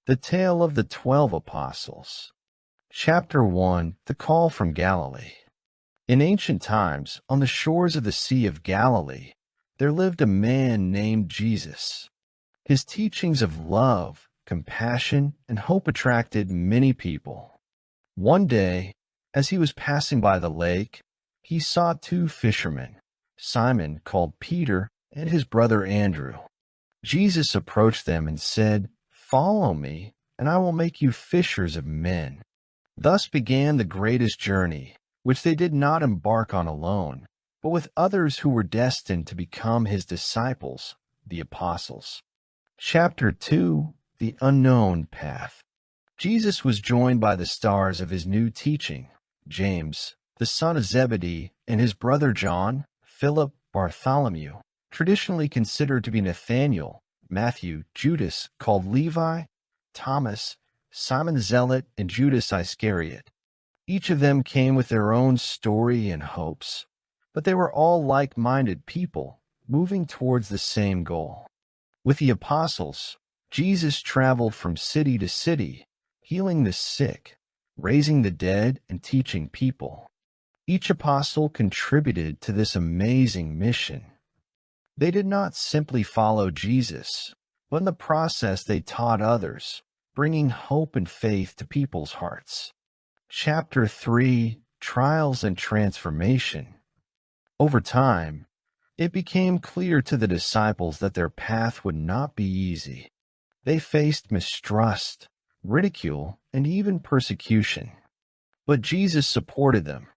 The Tale of the 12 Apostles. Chapter 1. The Call from Galilee. In ancient times, on the shores of the Sea of Galilee, there lived a man named Jesus. His teachings of love, compassion, and hope attracted many people. One day, as he was passing by the lake, he saw two fishermen, Simon, called Peter, and his brother Andrew. Jesus approached them and said, "Follow me, and I will make you fishers of men." Thus began the greatest journey, which they did not embark on alone, but with others who were destined to become his disciples, the apostles. Chapter 2. The Unknown Path. Jesus was joined by the stars of his new teaching, James, the son of Zebedee, and his brother John, Philip, Bartholomew, traditionally considered to be Nathanael, Matthew, Judas, called Levi, Thomas, Simon the Zealot, and Judas Iscariot. Each of them came with their own story and hopes, but they were all like-minded people, moving towards the same goal. With the apostles, Jesus traveled from city to city, healing the sick, raising the dead, and teaching people. Each apostle contributed to this amazing mission. They did not simply follow Jesus, but in the process they taught others, bringing hope and faith to people's hearts. Chapter 3. Trials and Transformation. Over time, it became clear to the disciples that their path would not be easy. They faced mistrust, ridicule, and even persecution. But Jesus supported them,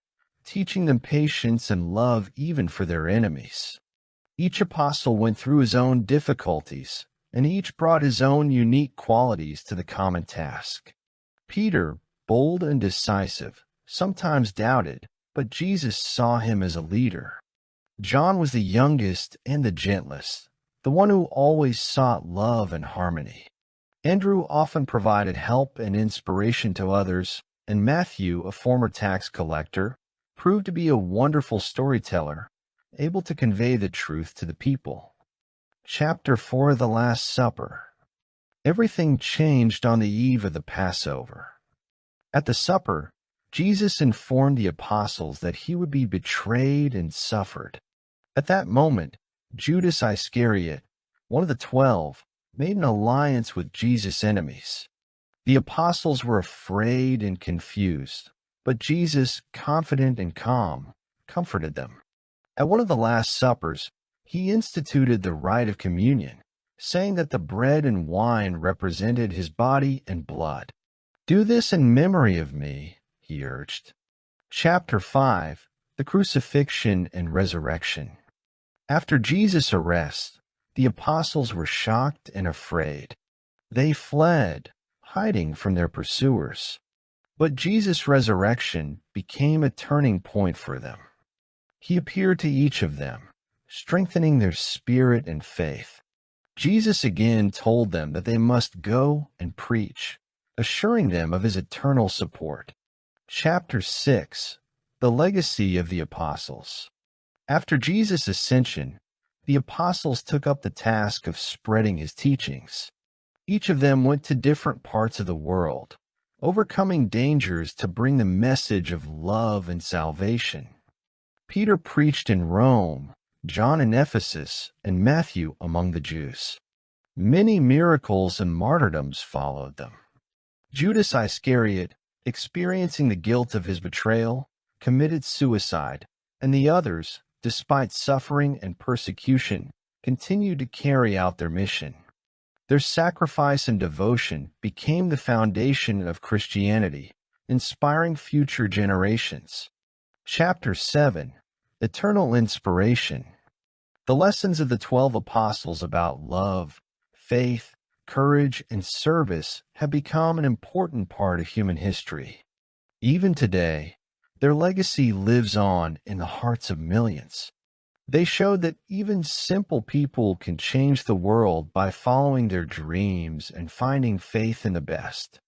teaching them patience and love even for their enemies. Each apostle went through his own difficulties, and each brought his own unique qualities to the common task. Peter, bold and decisive, sometimes doubted, but Jesus saw him as a leader. John was the youngest and the gentlest, the one who always sought love and harmony. Andrew often provided help and inspiration to others, and Matthew, a former tax collector, proved to be a wonderful storyteller, able to convey the truth to the people. Chapter 4. The Last Supper. Everything changed on the eve of the Passover. At the supper, Jesus informed the apostles that he would be betrayed and suffered. At that moment, Judas Iscariot, one of the 12, made an alliance with Jesus' enemies. The apostles were afraid and confused, but Jesus, confident and calm, comforted them. At one of the Last Suppers, he instituted the rite of communion, saying that the bread and wine represented his body and blood. "Do this in memory of me," he urged. Chapter 5. The Crucifixion and Resurrection. After Jesus' arrest, the apostles were shocked and afraid. They fled, hiding from their pursuers. But Jesus' resurrection became a turning point for them. He appeared to each of them, strengthening their spirit and faith. Jesus again told them that they must go and preach, assuring them of his eternal support. Chapter 6. The Legacy of the Apostles. After Jesus' ascension, the apostles took up the task of spreading his teachings. Each of them went to different parts of the world, overcoming dangers to bring the message of love and salvation. Peter preached in Rome, John in Ephesus, and Matthew among the Jews. Many miracles and martyrdoms followed them. Judas Iscariot, experiencing the guilt of his betrayal, committed suicide, and the others, despite suffering and persecution, continued to carry out their mission. Their sacrifice and devotion became the foundation of Christianity, inspiring future generations. Chapter 7. Eternal Inspiration. The lessons of the 12 apostles about love, faith, courage, and service have become an important part of human history. Even today, their legacy lives on in the hearts of millions. They showed that even simple people can change the world by following their dreams and finding faith in the best.